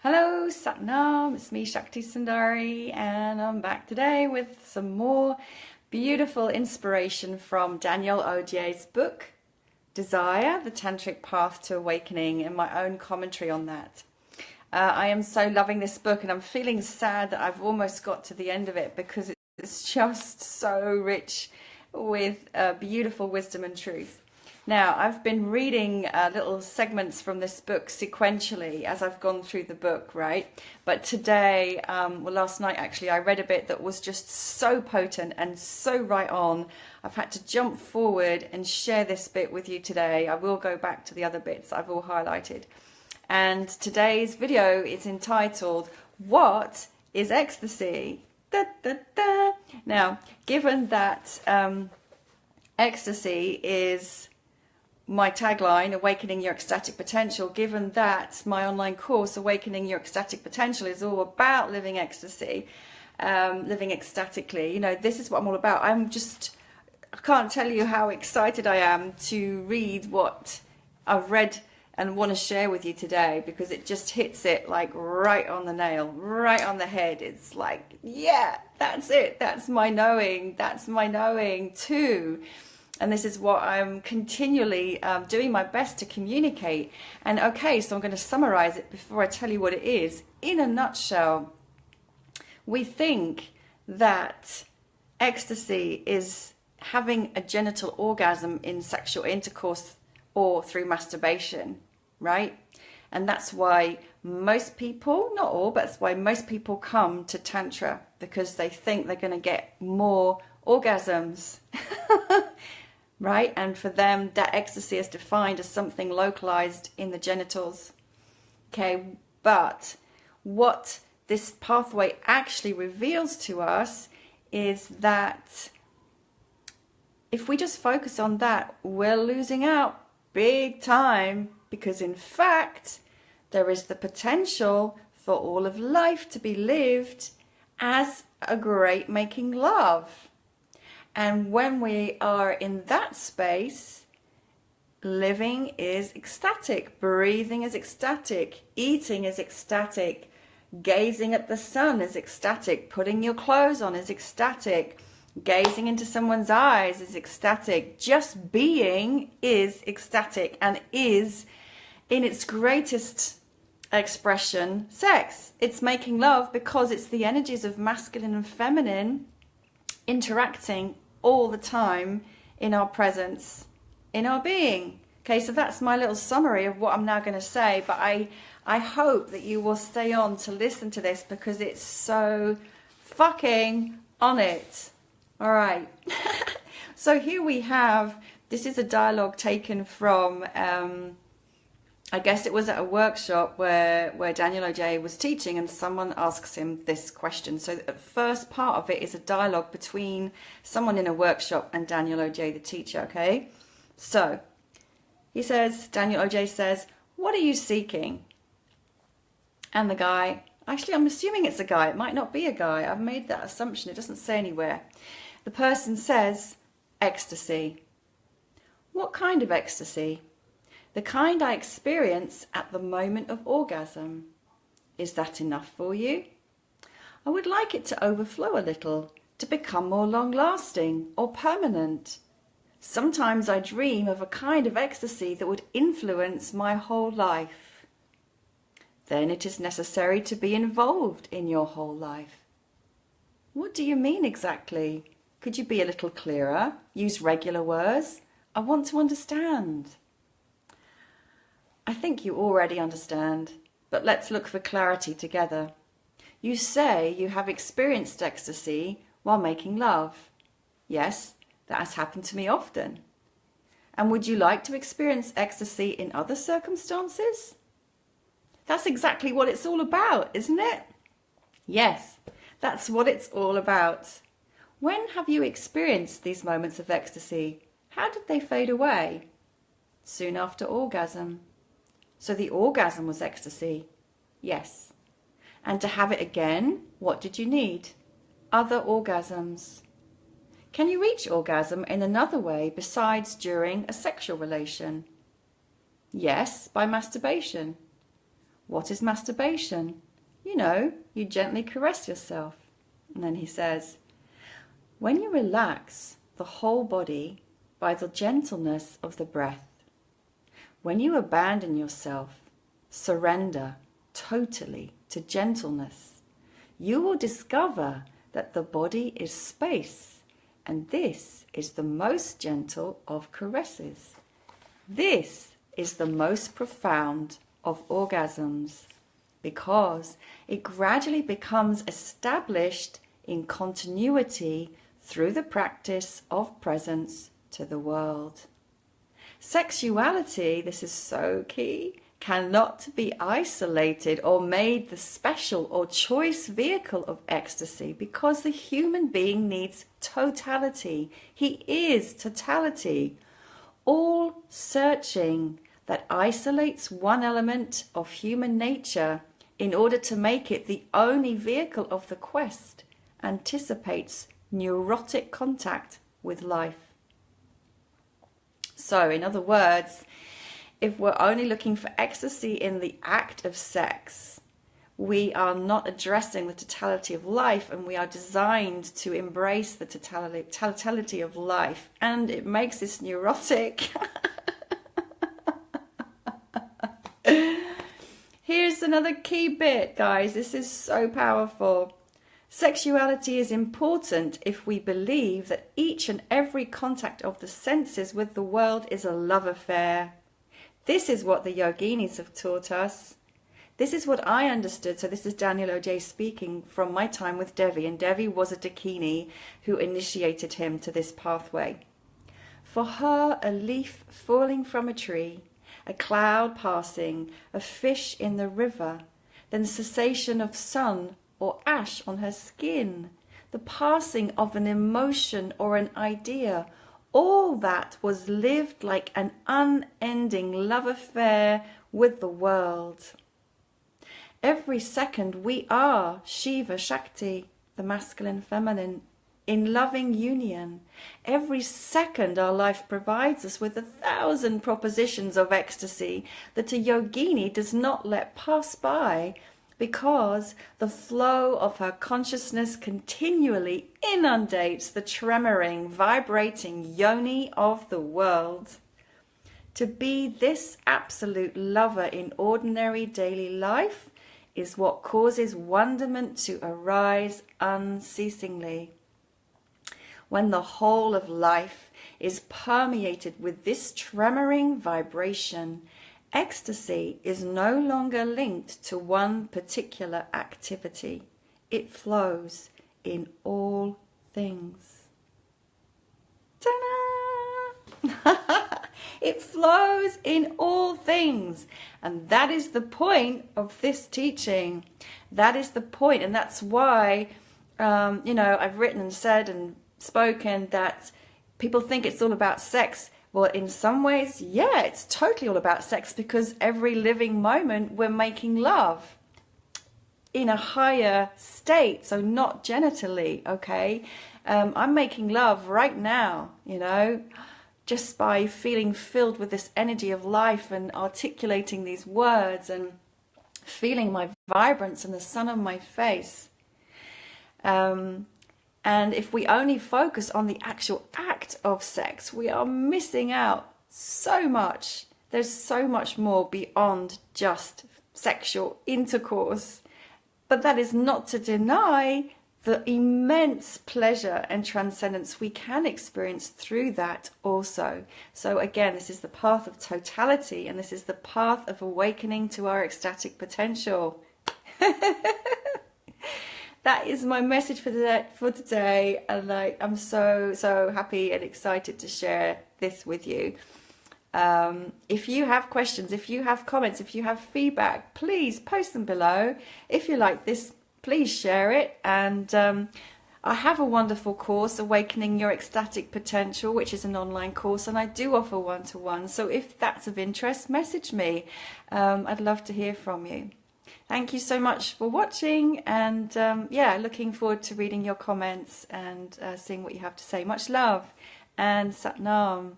Hello, Satnam, it's me, Shakti Sundari, and I'm back today with some more beautiful inspiration from Daniel Odier's book, Desire, The Tantric Path to Awakening, and my own commentary on that. I am so loving this book, and I'm feeling sad that I've almost got to the end of it because it's just so rich with beautiful wisdom and truth. Now, I've been reading little segments from this book sequentially as I've gone through the book, right? But today, last night actually, I read a bit that was just so potent and so right on. I've had to jump forward and share this bit with you today. I will go back to the other bits I've all highlighted. And today's video is entitled, What is Ecstasy? Da, da, da. Now, given that ecstasy is my tagline, Awakening Your Ecstatic Potential, given that my online course, Awakening Your Ecstatic Potential, is all about living ecstasy, living ecstatically, you know, this is what I'm all about. I can't tell you how excited I am to read what I've read and want to share with you today, because it just hits it like right on the nail, right on the head. It's like, yeah, that's it. That's my knowing too. And this is what I'm continually doing my best to communicate. And okay, so I'm going to summarize it before I tell you what it is. In a nutshell, we think that ecstasy is having a genital orgasm in sexual intercourse or through masturbation, right? And that's why most people, not all, but that's why most people come to Tantra, because they think they're going to get more orgasms. Right? And for them, that ecstasy is defined as something localized in the genitals. Okay, but what this pathway actually reveals to us is that if we just focus on that, we're losing out big time, because in fact, there is the potential for all of life to be lived as a great making love. And when we are in that space, living is ecstatic, breathing is ecstatic, eating is ecstatic, gazing at the sun is ecstatic, putting your clothes on is ecstatic, gazing into someone's eyes is ecstatic, just being is ecstatic, and is, in its greatest expression, sex. It's making love, because it's the energies of masculine and feminine interacting all the time in our presence, in our being. Okay, so that's my little summary of what I'm now going to say, but I hope that you will stay on to listen to this, because it's so fucking on it. All right. So here we have, this is a dialogue taken from, I guess it was at a workshop where Daniel Odier was teaching, and someone asks him this question. So the first part of it is a dialogue between someone in a workshop and Daniel Odier, the teacher, okay? So he says, Daniel Odier says, what are you seeking? And the guy, actually I'm assuming it's a guy, it might not be a guy, I've made that assumption, it doesn't say anywhere. The person says, ecstasy. What kind of ecstasy? The kind I experience at the moment of orgasm. Is that enough for you? I would like it to overflow a little, to become more long-lasting or permanent. Sometimes I dream of a kind of ecstasy that would influence my whole life. Then it is necessary to be involved in your whole life. What do you mean exactly? Could you be a little clearer? Use regular words? I want to understand. I think you already understand, but let's look for clarity together. You say you have experienced ecstasy while making love. Yes, that has happened to me often. And would you like to experience ecstasy in other circumstances? That's exactly what it's all about, isn't it? Yes, that's what it's all about. When have you experienced these moments of ecstasy? How did they fade away? Soon after orgasm. So the orgasm was ecstasy? Yes. And to have it again, what did you need? Other orgasms. Can you reach orgasm in another way besides during a sexual relation? Yes, by masturbation. What is masturbation? You know, you gently caress yourself. And then he says, when you relax the whole body by the gentleness of the breath, when you abandon yourself, surrender totally to gentleness, you will discover that the body is space, and this is the most gentle of caresses. This is the most profound of orgasms, because it gradually becomes established in continuity through the practice of presence to the world. Sexuality, this is so key, cannot be isolated or made the special or choice vehicle of ecstasy, because the human being needs totality. He is totality. All searching that isolates one element of human nature in order to make it the only vehicle of the quest anticipates neurotic contact with life. So, in other words, if we're only looking for ecstasy in the act of sex, we are not addressing the totality of life, and we are designed to embrace the totality of life, and it makes us neurotic. Here's another key bit, guys. This is so powerful. Sexuality is important if we believe that each and every contact of the senses with the world is a love affair. This is what the yoginis have taught us. This is what I understood. So this is Daniel Odier speaking from my time with Devi, and Devi was a Dakini who initiated him to this pathway. For her, a leaf falling from a tree, a cloud passing, a fish in the river, then cessation of sun or ash on her skin, the passing of an emotion or an idea, all that was lived like an unending love affair with the world. Every second we are Shiva, Shakti, the masculine, feminine, in loving union. Every second our life provides us with 1,000 propositions of ecstasy that a yogini does not let pass by, because the flow of her consciousness continually inundates the tremoring, vibrating yoni of the world. To be this absolute lover in ordinary daily life is what causes wonderment to arise unceasingly. When the whole of life is permeated with this tremoring vibration, ecstasy is no longer linked to one particular activity. It flows in all things. Ta-da! It flows in all things. And that is the point of this teaching. That is the point. And that's why, I've written and said and spoken that people think it's all about sex. Well, in some ways, yeah, it's totally all about sex, because every living moment we're making love in a higher state, so not genitally, okay? I'm making love right now, just by feeling filled with this energy of life and articulating these words and feeling my vibrance and the sun on my face. And if we only focus on the actual act of sex, we are missing out so much. There's so much more beyond just sexual intercourse. But that is not to deny the immense pleasure and transcendence we can experience through that also. So again, this is the path of totality, and this is the path of awakening to our ecstatic potential. That is my message for today, and I'm so happy and excited to share this with you. If you have questions, if you have comments, if you have feedback, please post them below. If you like this, please share it. And I have a wonderful course, Awakening Your Ecstatic Potential, which is an online course, and I do offer one-to-one. So if that's of interest, message me. I'd love to hear from you. Thank you so much for watching, and looking forward to reading your comments and seeing what you have to say. Much love and Sat Nam.